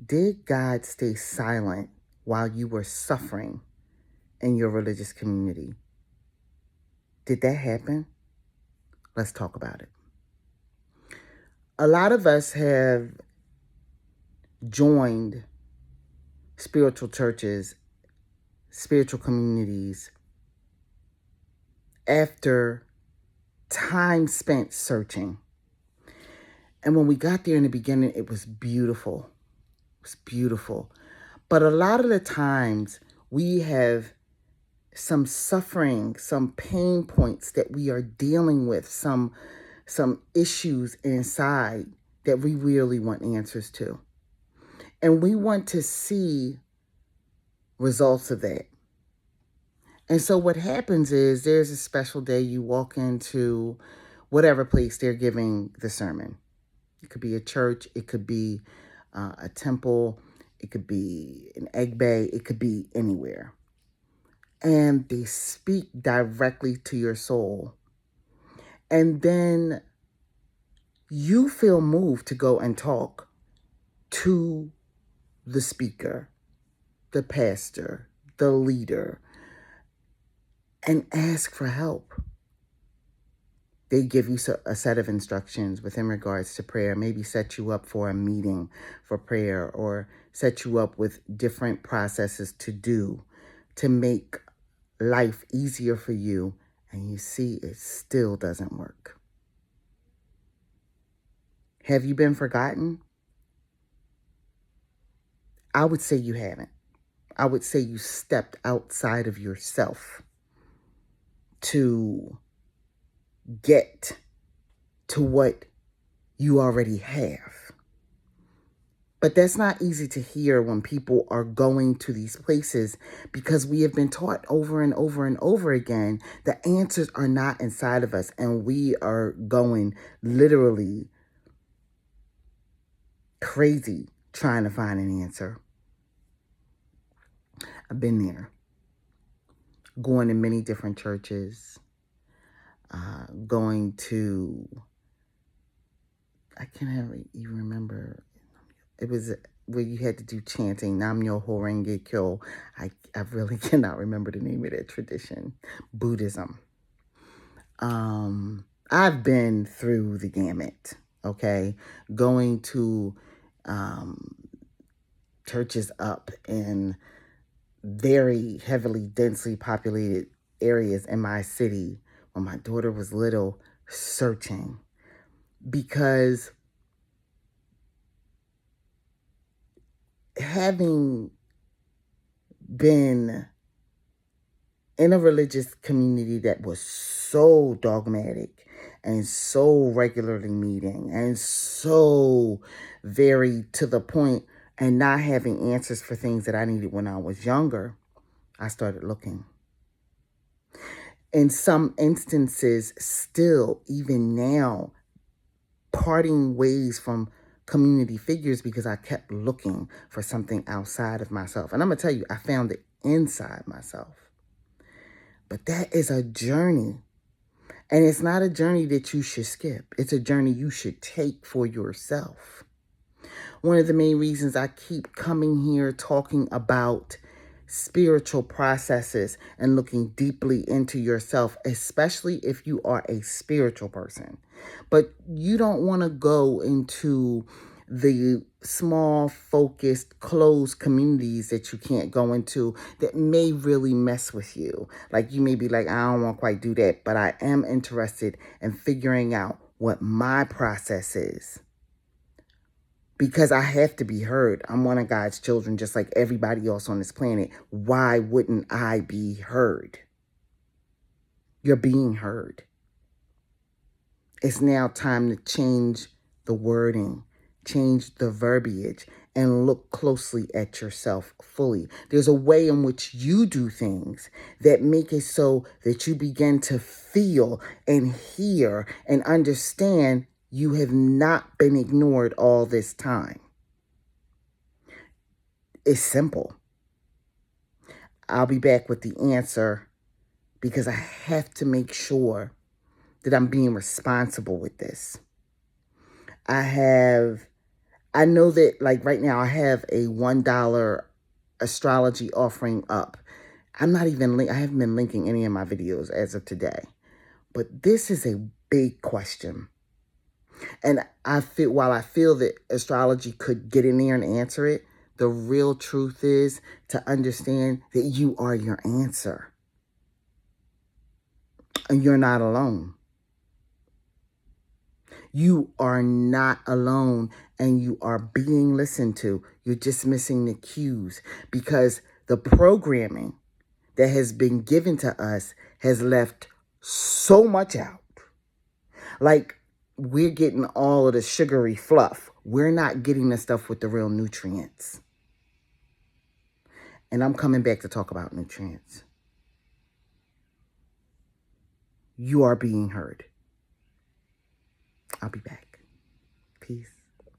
Did God stay silent while you were suffering in your religious community? Did that happen? Let's talk about it. A lot of us have joined spiritual churches, spiritual communities after time spent searching. And when we got there in the beginning, it was beautiful. It was beautiful. But a lot of the times we have some suffering, some pain points that we are dealing with, some issues inside that we really want answers to. And we want to see results of that. And so what happens is there's a special day you walk into whatever place they're giving the sermon. It could be a church. It could be a temple. It could be an egg bay. It could be anywhere. And they speak directly to your soul. And then you feel moved to go and talk to the speaker, the pastor, the leader, and ask for help. They give you a set of instructions within regards to prayer, maybe set you up for a meeting for prayer or set you up with different processes to do to make life easier for you. And you see, it still doesn't work. Have you been forgotten? I would say you haven't. I would say you stepped outside of yourself to get to what you already have. But that's not easy to hear when people are going to these places because we have been taught over and over and over again the answers are not inside of us and we are going literally crazy trying to find an answer. I've been there, going to many different churches, going to, I can't even remember. It was where you had to do chanting, Nam Myoho Renge Kyo. I really cannot remember the name of that tradition. Buddhism. I've been through the gamut, okay? Going to churches up in very heavily, densely populated areas in my city when my daughter was little, searching. Because having been in a religious community that was so dogmatic and so regularly meeting and so very to the point and not having answers for things that I needed when I was younger, I started looking. In some instances, still, even now, parting ways from community figures because I kept looking for something outside of myself. And I'm going to tell you, I found it inside myself. But that is a journey. And it's not a journey that you should skip. It's a journey you should take for yourself. One of the main reasons I keep coming here talking about spiritual processes and looking deeply into yourself, especially if you are a spiritual person. But you don't want to go into the small, focused, closed communities that you can't go into that may really mess with you. Like you may be like, I don't want to quite do that, but I am interested in figuring out what my process is. Because I have to be heard. I'm one of God's children, just like everybody else on this planet. Why wouldn't I be heard? You're being heard. It's now time to change the wording, change the verbiage, and look closely at yourself fully. There's a way in which you do things that make it so that you begin to feel and hear and understand you have not been ignored all this time. It's simple. I'll be back with the answer because I have to make sure that I'm being responsible with this. I have I know that like right now I have a $1 astrology offering up. I haven't been linking any of my videos as of today. But this is a big question. And while I feel that astrology could get in there and answer it, the real truth is to understand that you are your answer. And you're not alone. You are not alone, and you are being listened to. You're just missing the cues because the programming that has been given to us has left so much out. Like, we're getting all of the sugary fluff. We're not getting the stuff with the real nutrients. And I'm coming back to talk about nutrients. You are being heard. I'll be back. Peace.